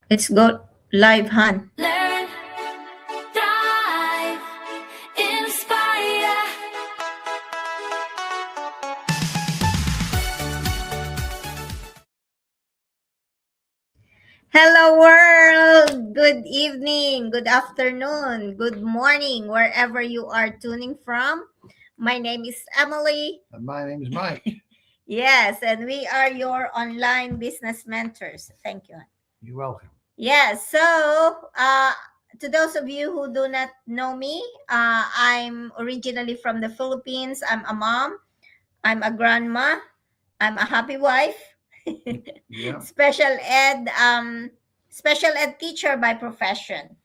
Let's go live, Han. Learn, thrive, inspire. Hello, world. Good evening, good afternoon, good morning, wherever you are tuning from. My name is Emily. And my name's Mike. Yes, and we are your online business mentors. Thank you. You're welcome. Yes, so to those of you who do not know me, I'm originally from the Philippines. I'm a mom, I'm a grandma, I'm a happy wife. Yeah. Special ed teacher by profession.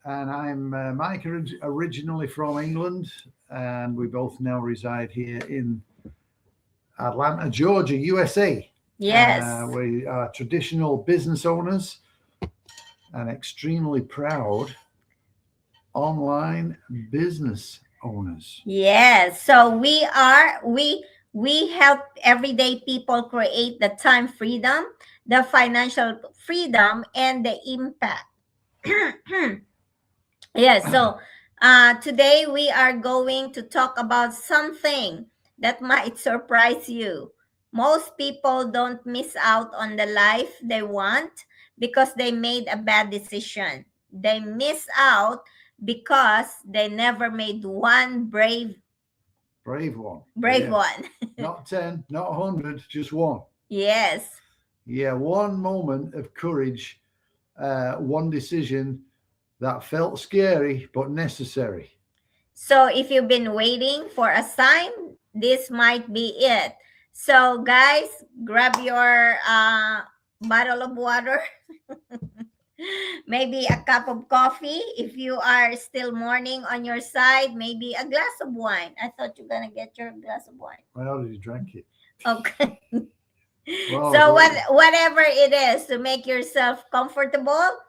And I'm Mike, originally from England, and we both now reside here in Atlanta, Georgia, USA. Yes. We are traditional business owners and extremely proud online business owners. Yes. So we help everyday people create the time freedom, the financial freedom, and the impact. Yes. So today we are going to talk about something that might surprise you. Most people don't miss out on the life they want because they made a bad decision. They miss out because they never made one Brave one. brave Yeah. one. Not 10, not 100, just one. Yes. Yeah, one moment of courage, one decision that felt scary but necessary. So if you've been waiting for a sign, this might be it. So guys, grab your bottle of water, maybe a cup of coffee. If you are still mourning on your side, maybe a glass of wine. I thought you're gonna get your glass of wine. I already drank it. Okay. Well, So whatever it is to make yourself comfortable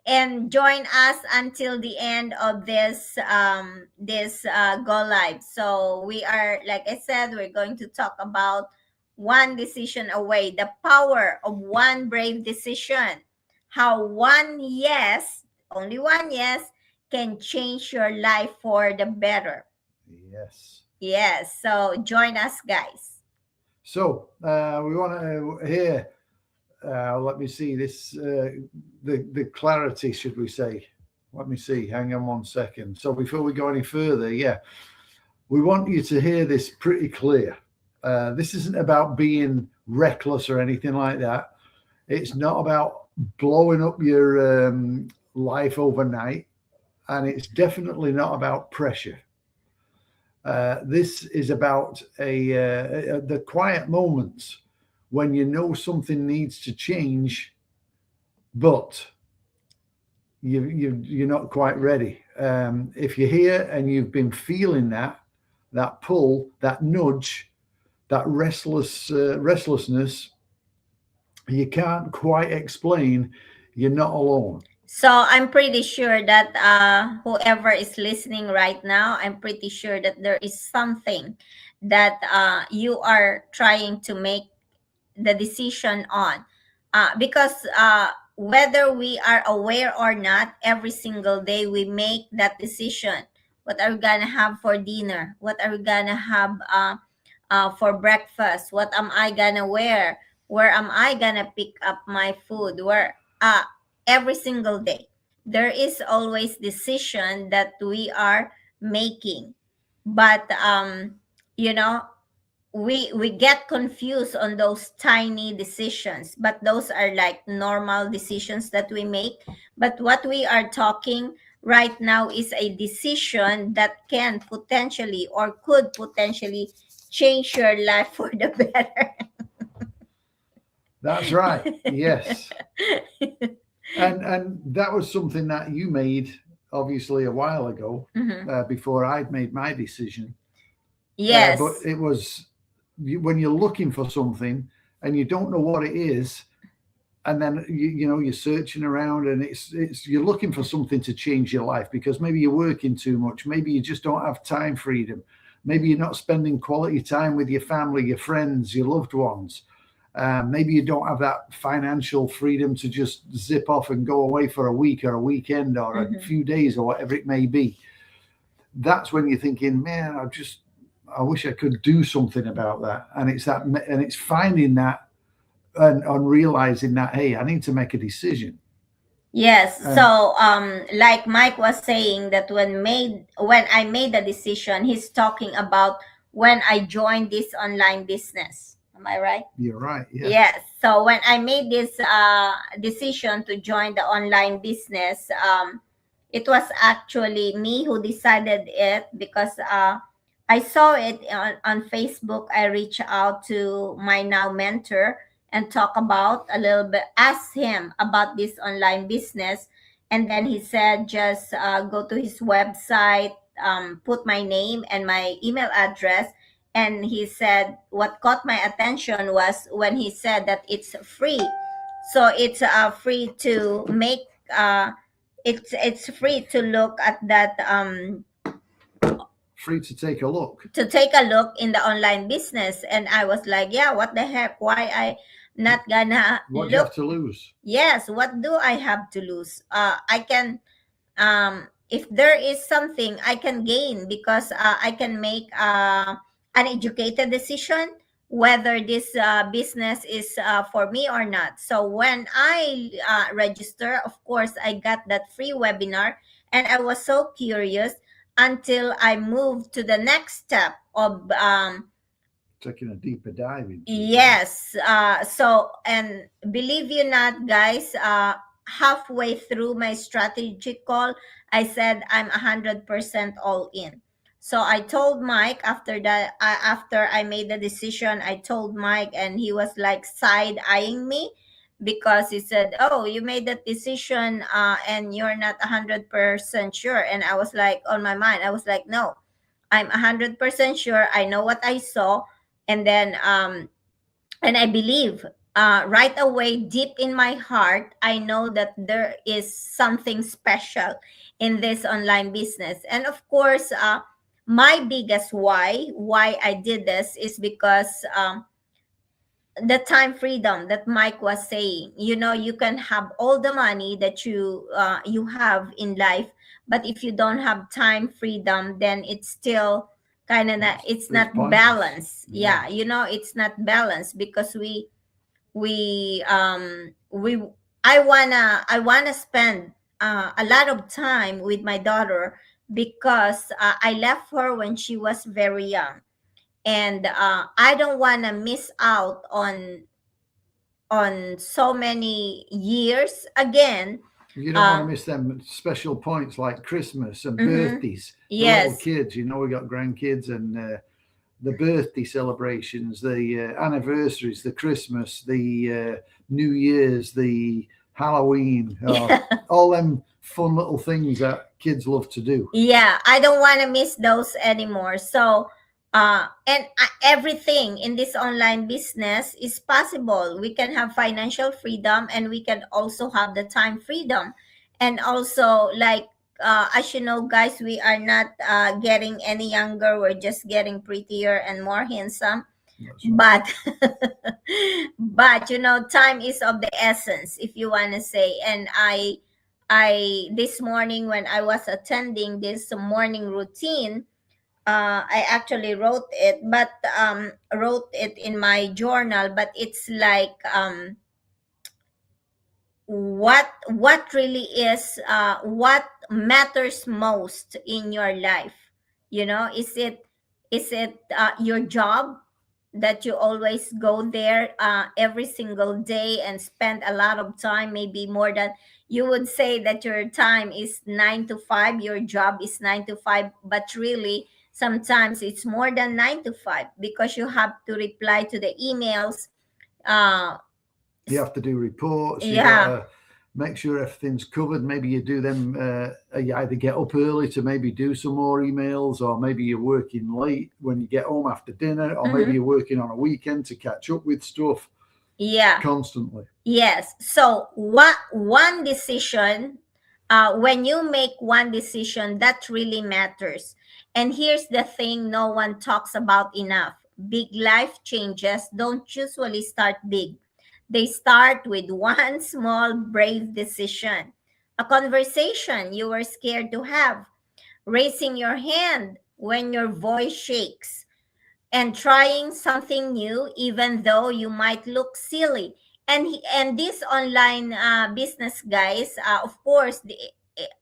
and join us until the end of this go live. So we are, like I said, we're going to talk about one decision away, the power of one brave decision, how one yes, only one yes, can change your life for the better. yes. Yes, so join us, guys. So we want to hear. Let me see this. The clarity, should we say? Let me see. Hang on one second. So before we go any further, yeah, we want you to hear this pretty clear. This isn't about being reckless or anything like that. It's not about blowing up your life overnight, and it's definitely not about pressure. This is about the quiet moments when you know something needs to change, but you're not quite ready. If you're here and you've been feeling that pull, that nudge, that restlessness, you can't quite explain. You're not alone. So I'm pretty sure that whoever is listening right now, I'm pretty sure that there is something that you are trying to make the decision on. Because whether we are aware or not, every single day we make that decision. What are we gonna have for dinner? What are we gonna have for breakfast? What am I gonna wear? Where am I gonna pick up my food? Where every single day there is always decision that we are making. But you know, we get confused on those tiny decisions, but those are like normal decisions that we make. But what we are talking right now is a decision that can potentially or could potentially change your life for the better. That's right. Yes. And that was something that you made obviously a while ago, before I'd made my decision. Yes. But it was when you're looking for something and you don't know what it is, and then you're searching around, and it's you're looking for something to change your life because maybe you're working too much, maybe you just don't have time freedom, maybe you're not spending quality time with your family, your friends, your loved ones. Maybe you don't have that financial freedom to just zip off and go away for a week or a weekend or a few days or whatever it may be. That's when you're thinking, man, I wish I could do something about that. And it's finding that and realizing that, hey, I need to make a decision. Yes. So like Mike was saying that when I made the decision, he's talking about when I joined this online business. Am I right? You're right. Yeah. Yes. So when I made this decision to join the online business, it was actually me who decided it because I saw it on Facebook. I reached out to my now mentor and talk about a little bit, ask him about this online business. And then he said, just go to his website, put my name and my email address. And he said, what caught my attention was when he said that it's free. So it's free to make, it's free to look at that, free to take a look. In the online business. And I was like, yeah, what the heck? Why I not gonna What do you have to lose? Yes, what do I have to lose? I can, if there is something I can gain because I can make an educated decision whether this business is for me or not. So when I register, of course, I got that free webinar and I was so curious until I moved to the next step of taking a deeper dive into yes. So, and believe you not, guys, halfway through my strategy call, I said I'm 100% all in. So I told Mike after that, after I made the decision, I told Mike, and he was like side eyeing me because he said, "Oh, you made that decision, and you're not 100% sure." And I was like, on my mind, I was like, "No, I'm 100% sure. I know what I saw." And then and I believe right away deep in my heart I know that there is something special in this online business. And of course my biggest why I did this is because the time freedom that Mike was saying. You can have all the money that you have in life, but if you don't have time freedom, then it's still kind of not, it's not pointless. balanced. Yeah. It's not balanced because I wanna spend a lot of time with my daughter because I left her when she was very young, and I don't want to miss out on so many years again. You don't want to miss them special points like Christmas and birthdays. Yes. The little kids, we got grandkids, and the birthday celebrations, the anniversaries, the Christmas, the New Year's, the Halloween, all them fun little things that kids love to do. Yeah, I don't want to miss those anymore. So everything in this online business is possible. We can have financial freedom and we can also have the time freedom. And also, like as you know, guys, we are not getting any younger. We're just getting prettier and more handsome. But but time is of the essence, if you want to say. And I this morning when I was attending this morning routine, I actually wrote it in my journal. But it's like what really is what matters most in your life. Is it your job that you always go there every single day and spend a lot of time, maybe more than you would say that your time is 9 to 5, your job is 9 to 5, but really sometimes it's more than 9 to 5 because you have to reply to the emails. You have to do reports. You Yeah. gotta make sure everything's covered. Maybe you do them. You either get up early to maybe do some more emails, or maybe you're working late when you get home after dinner, or maybe you're working on a weekend to catch up with stuff. Yeah. Constantly. Yes. So one decision, when you make one decision, that really matters. And here's the thing no one talks about enough. big life changes don't usually start big. They start with one small, brave decision, a conversation you were scared to have, raising your hand when your voice shakes, and trying something new even though you might look silly. And this online business, guys, of course,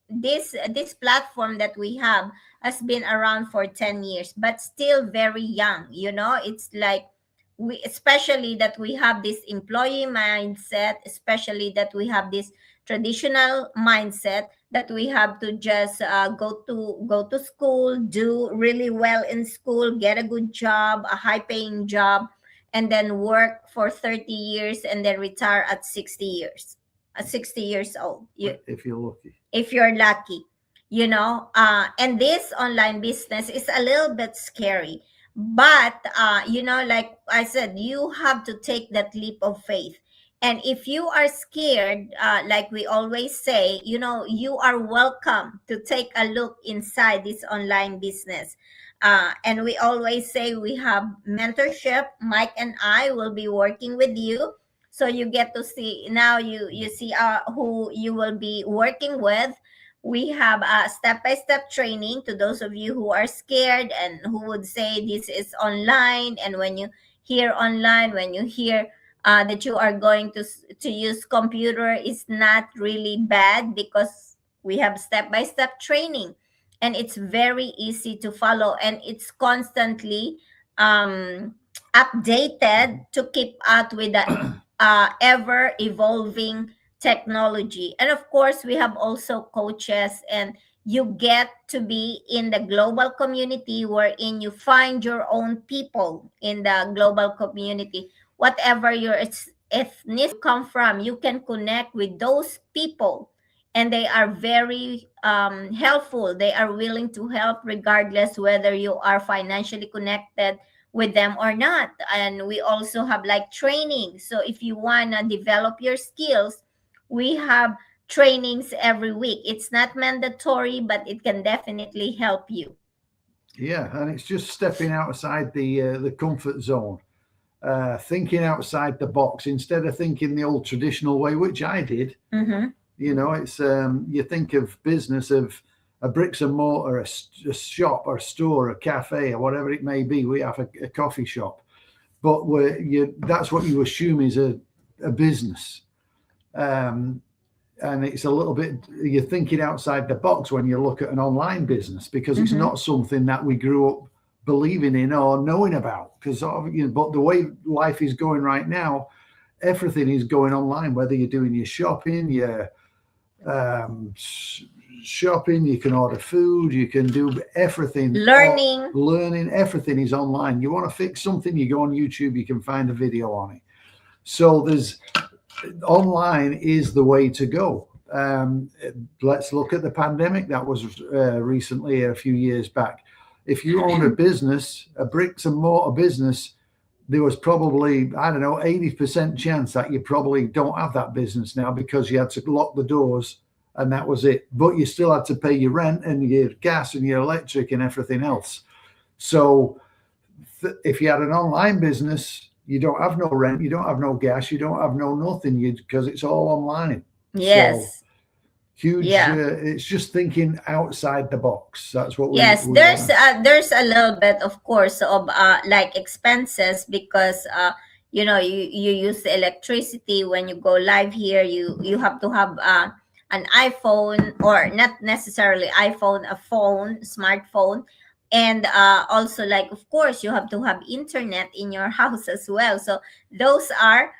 this platform that we have has been around for 10 years but still very young. It's like, we especially that we have this employee mindset, especially that we have this traditional mindset that we have to just go to school, do really well in school, get a good job, a high paying job, and then work for 30 years and then retire at 60 years, at 60 years old. If you're lucky. If you're lucky, and this online business is a little bit scary, but like I said, you have to take that leap of faith. And if you are scared, like we always say, you are welcome to take a look inside this online business. And we always say we have mentorship. Mike and I will be working with you, so you get to see now, you see who you will be working with. We have a step-by-step training to those of you who are scared and who would say this is online. And when you hear online, when you hear that you are going to use computer, is not really bad, because we have step-by-step training, and it's very easy to follow, and it's constantly updated to keep up with the ever evolving technology. And of course, we have also coaches, and you get to be in the global community wherein you find your own people in the global community. Whatever your ethnicity come from, you can connect with those people, and they are very helpful. They are willing to help regardless whether you are financially connected with them or not. And we also have like training. So if you want to develop your skills, we have trainings every week. It's not mandatory, but it can definitely help you. Yeah, and it's just stepping outside the comfort zone, thinking outside the box instead of thinking the old traditional way, which I did. Mm-hmm. It's you think of business of a bricks and mortar, a shop or a store, a cafe, or whatever it may be. We have a coffee shop, but that's what you assume is a business. And it's a little bit, you're thinking outside the box when you look at an online business, because it's not something that we grew up believing in or knowing about. Because but the way life is going right now, everything is going online. Whether you're doing your shopping, you can order food, you can do everything. Learning, everything is online. You want to fix something, you go on YouTube, you can find a video on it. So online is the way to go. Let's look at the pandemic that was recently, a few years back. If you own a business, a bricks and mortar business, there was probably, 80% chance that you probably don't have that business now, because you had to lock the doors and that was it. But you still had to pay your rent and your gas and your electric and everything else. So if you had an online business, you don't have no rent, you don't have no gas, you don't have no nothing, because it's all online. Yes. So, huge. It's just thinking outside the box. That's what there's a little bit, of course, of like expenses, because you use the electricity when you go live here. You have to have an iPhone, or not necessarily iPhone, a phone, smartphone. And also, like, of course, you have to have internet in your house as well. So those are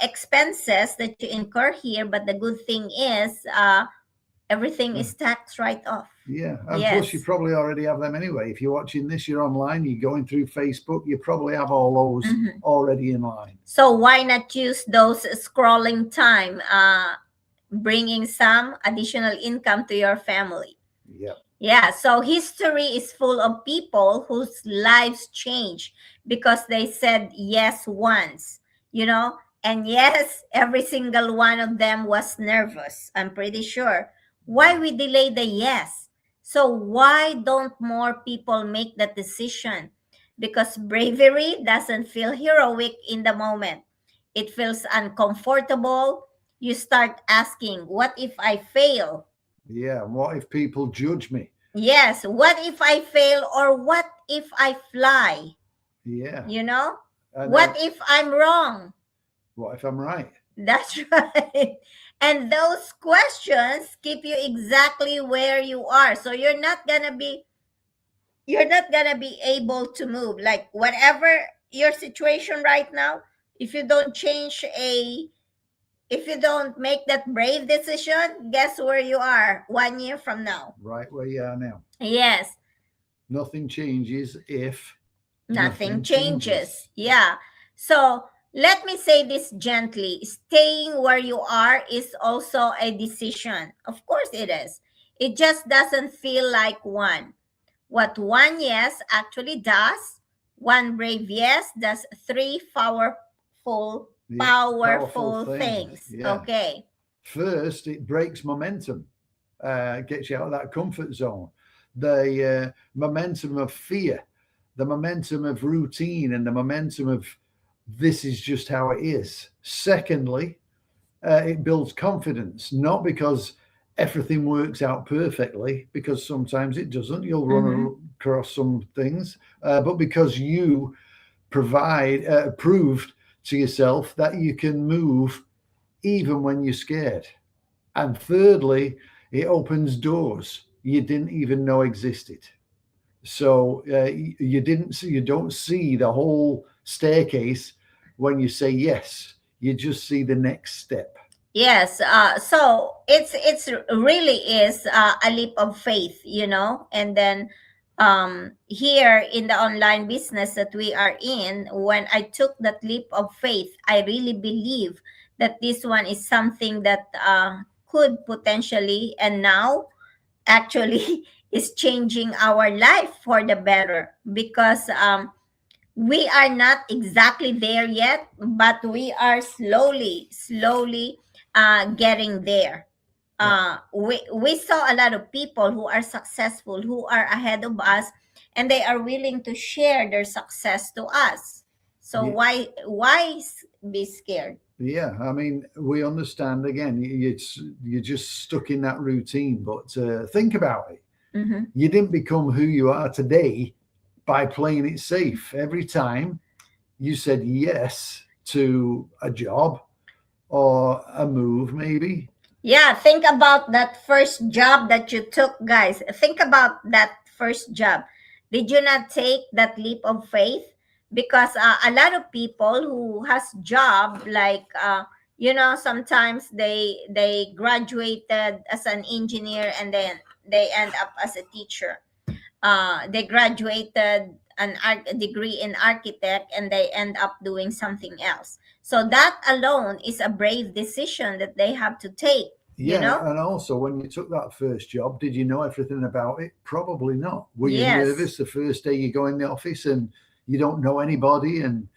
expenses that you incur here. But the good thing is everything is tax write-off. Yeah, and plus you probably already have them anyway. If you're watching this, you're online, you're going through Facebook, you probably have all those already in line. So why not use those scrolling time, bringing some additional income to your family? Yeah, so history is full of people whose lives changed because they said yes once, and yes, every single one of them was nervous, I'm pretty sure. Why we delay the yes? So why don't more people make that decision? because bravery doesn't feel heroic in the moment. It feels uncomfortable. You start asking, what if I fail? Yeah. And what if people judge me? Yes, what if I fail, or what if I fly? Yeah. You know? And What then if I'm wrong? what if I'm right? That's right. And those questions keep you exactly where you are. So you're not gonna be able to move. Like whatever your situation right now, if you don't change a if you don't make that brave decision, guess where you are 1 year from now? Right where you are now. Yes, Nothing changes if nothing nothing changes. changes. Yeah. So let me say this gently: staying where you are is also a decision. Of course, it is. It just doesn't feel like one. What one yes actually does, one brave yes does three powerful, Yeah. Powerful powerful things. things. Yeah. Okay. First, it breaks momentum, gets you out of that comfort zone. The momentum of fear, the momentum of routine, and the momentum of this is just how it is. Secondly, it builds confidence, not because everything works out perfectly, because sometimes it doesn't. You'll run Mhm. across some things, but because you proved to yourself that you can move even when you're scared. And thirdly, it opens doors you didn't even know existed. So you don't see the whole staircase when you say yes. You just see the next step. Yes, so it's really is a leap of faith, and then here in the online business that we are in, when I took that leap of faith, I really believe that this one is something that could potentially, and now actually is changing our life for the better, because we are not exactly there yet, but we are slowly getting there. Yeah. We saw a lot of people who are successful, who are ahead of us, and they are willing to share their success to us. So Yeah. why be scared? Yeah, I mean, we understand again, you're just stuck in that routine, but think about it. Mm-hmm. You didn't become who you are today by playing it safe. Every time you said yes to a job or a move, maybe. Yeah, think about that first job that you took, guys. Think about that first job. Did you not take that leap of faith? Because a lot of people who has job, like sometimes they graduated as an engineer, and then they end up as a teacher. They graduated a degree in architect, and they end up doing something else. So that alone is a brave decision that they have to take, you Yeah, know? and also when you took that first job, did you know everything about it? Probably not. Were you Yes. nervous the first day you go in the office and you don't know anybody and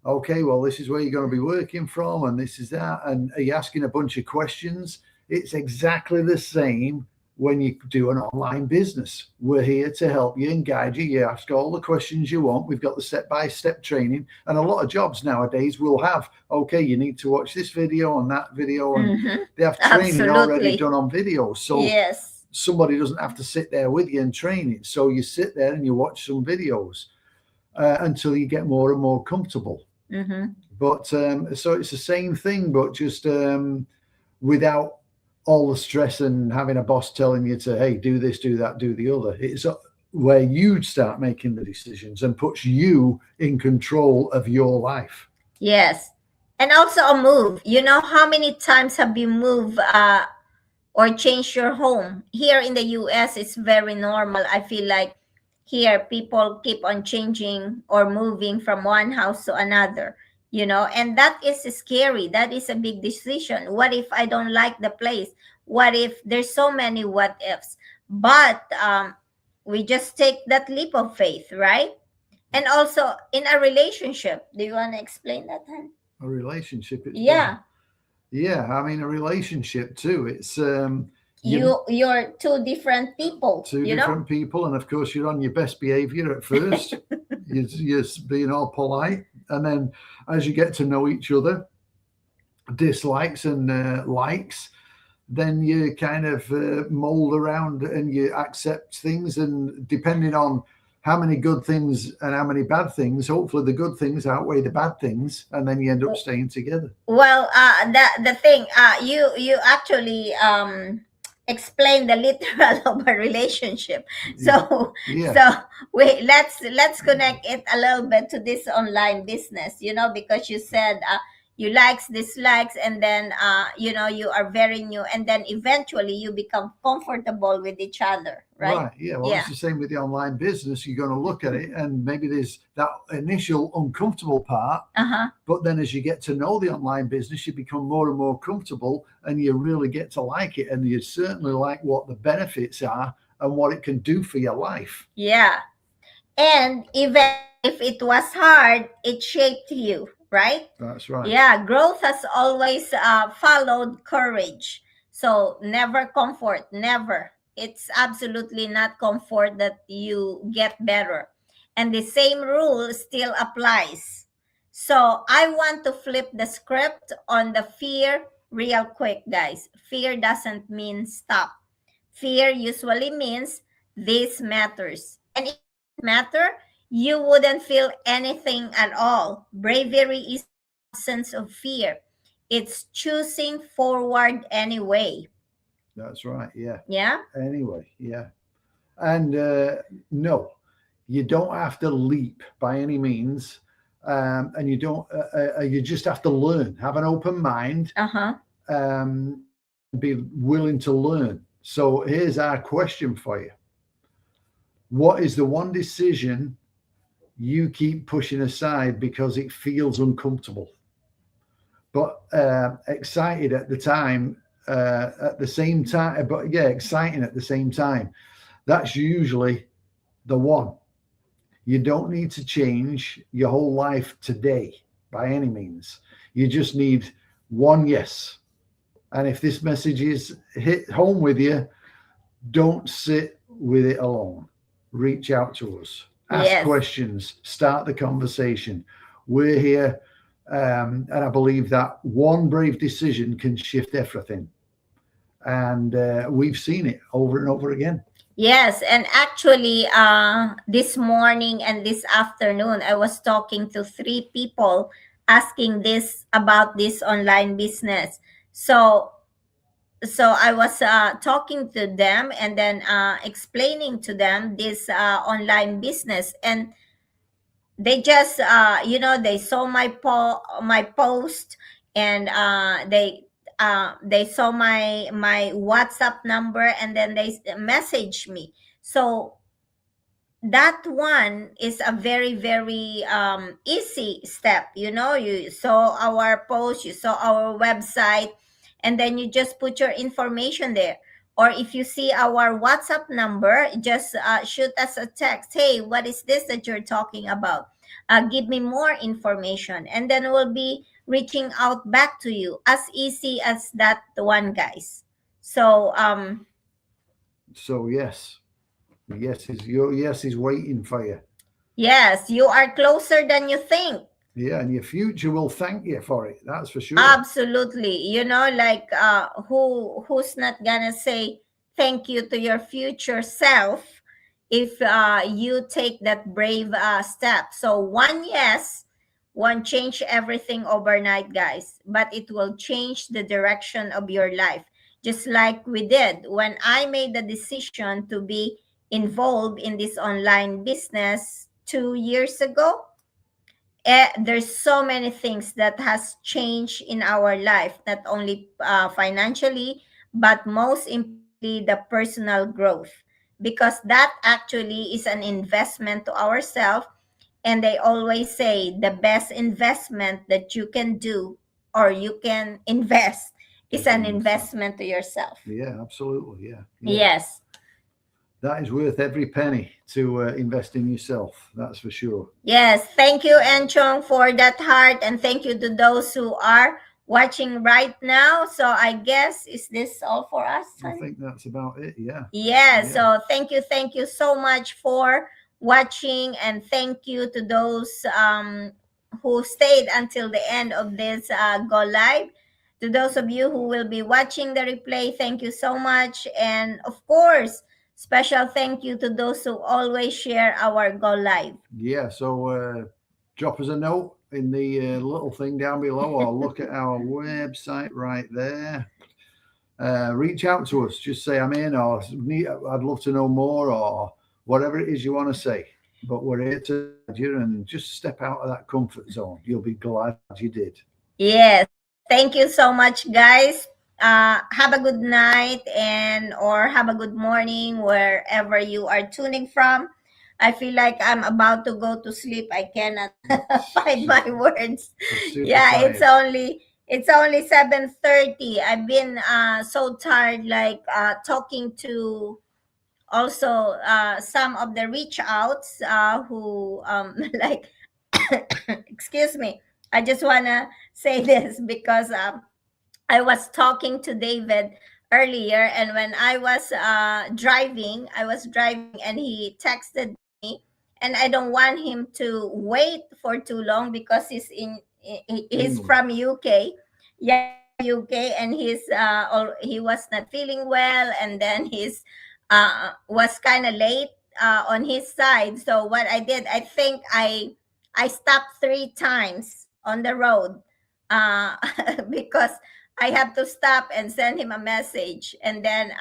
okay, well, this is where you're going to be working from and this is that, and are you asking a bunch of questions? It's exactly the same when you do an online business. We're here to help you and guide you. You ask all the questions you want. We've got the step-by-step training, and a lot of jobs nowadays will have, okay, you need to watch this video and that video, and Mm-hmm. they have training already Absolutely. done on videos. So Yes. somebody doesn't have to sit there with you and train it. So you sit there and you watch some videos until you get more and more comfortable. Mm-hmm. But so it's the same thing, but just without all the stress and having a boss telling you to, hey, do this, do that, do the other. It's where you start making the decisions and puts you in control of your life. Yes. And also a move. You know how many times have you moved or changed your home? Here in the US, it's very normal. I feel like here people keep on changing or moving from one house to another, and that is scary. That is a big decision. What if I don't like the place? What if there's so many what ifs? But we just take that leap of faith, right? And also in a relationship, do you want to explain that, Han? A relationship, Yeah. yeah, I mean, a relationship too. you're two different people, two different people, and of course you're on your best behavior at first. you're being all polite, and then as you get to know each other, dislikes and likes, then you kind of mold around and you accept things, and depending on how many good things and how many bad things, hopefully the good things outweigh the bad things, and then you end up staying together. Well, the thing, you actually explain the literal of a relationship. So Yeah. so wait, let's connect it a little bit to this online business. Because you said you likes, dislikes, and then you are very new, and then eventually you become comfortable with each other, right? Yeah. Well, Yeah. it's the same with the online business. You're going to look at it, and maybe there's that initial uncomfortable part, but then as you get to know the online business, you become more and more comfortable, and you really get to like it, and you certainly like what the benefits are and what it can do for your life. Yeah. And even if it was hard, it shaped you, right? That's right. Yeah, growth has always followed courage. So never comfort, never. It's absolutely not comfort that you get better. And the same rule still applies. So I want to flip the script on the fear real quick, guys. Fear doesn't mean stop. Fear usually means this matters. And if it matter, you wouldn't feel anything at all. Bravery is absence of fear. It's choosing forward anyway. That's right. Yeah. Yeah? Anyway, yeah. And no, you don't have to leap by any means. And you don't, you just have to learn, have an open mind, be willing to learn. So here's our question for you. What is the one decision you keep pushing aside because it feels uncomfortable, but excited at the time, at the same time, but yeah, exciting at the same time? That's usually the one. You don't need to change your whole life today by any means. You just need one yes. And if this message is hit home with you, don't sit with it alone. Reach out to us. Ask questions. Start the conversation. We're here. And I believe that one brave decision can shift everything. And we've seen it over and over again. Yes, and actually, this morning and this afternoon, I was talking to 3 people asking this about this online business. So I was talking to them and then explaining to them this online business, and they just they saw my post, and they saw my WhatsApp number, and then they messaged me. So that one is a very, very easy step. You saw our post, you saw our website, and then you just put your information there. Or if you see our WhatsApp number, just shoot us a text. Hey, what is this that you're talking about? Give me more information. And then we'll be reaching out back to you. As easy as that one, guys. So yes. Your yes is waiting for you. Yes, you are closer than you think. Yeah, and your future will thank you for it. That's for sure. Absolutely. Like who's not gonna say thank you to your future self if you take that brave step. So one yes won't change everything overnight, guys, but it will change the direction of your life. Just like we did when I made the decision to be involved in this online business 2 years ago. There's so many things that has changed in our life, not only financially, but most importantly, the personal growth, because that actually is an investment to ourselves. And they always say the best investment that you can do or you can invest is an investment to yourself. Yeah, absolutely. Yeah. Yes. That is worth every penny to invest in yourself. That's for sure. Yes. Thank you, Enchong, for that heart. And thank you to those who are watching right now. So I guess, is this all for us? I think that's about it. Yeah. Yeah, Yeah. so thank you so much for watching, and thank you to those who stayed until the end of this go live. To those of you who will be watching the replay, thank you so much. And of course, special thank you to those who always share our go live. Yeah. So drop us a note in the little thing down below, or look at our website right there. Reach out to us. Just say I'm in, or I'd love to know more, or whatever it is you want to say. But we're here to guide you, and just step out of that comfort zone. You'll be glad you did. Yes. Thank you so much, guys. Have a good night, and or have a good morning wherever you are tuning from. I feel like I'm about to go to sleep. I cannot find my words. Yeah, it's only 7:30. I've been so tired, like talking to also some of the reach outs who like excuse me. I just wanna say this because I was talking to David earlier, and when I was driving, and he texted me, and I don't want him to wait for too long because he's from UK. Yeah, from UK, and he was not feeling well, and then he's was kind of late on his side. So what I did, I think I stopped 3 times on the road because I have to stop and send him a message. And then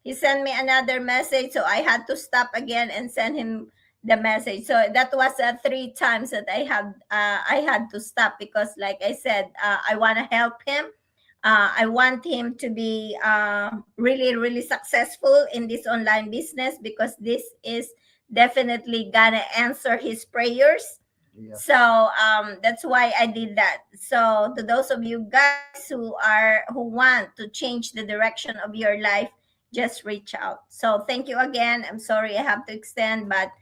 he sent me another message. So I had to stop again and send him the message. So that was 3 times that I had to stop because, like I said, I want to help him. I want him to be really, really successful in this online business, because this is definitely gonna answer his prayers. Yeah. So that's why I did that. So to those of you guys who want to change the direction of your life, just reach out. So thank you again. I'm sorry I have to extend, but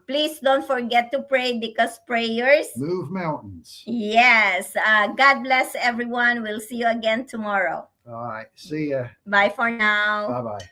please don't forget to pray, because prayers Move mountains. Yes. God bless everyone. We'll see you again tomorrow. All right. See ya. Bye for now. Bye bye.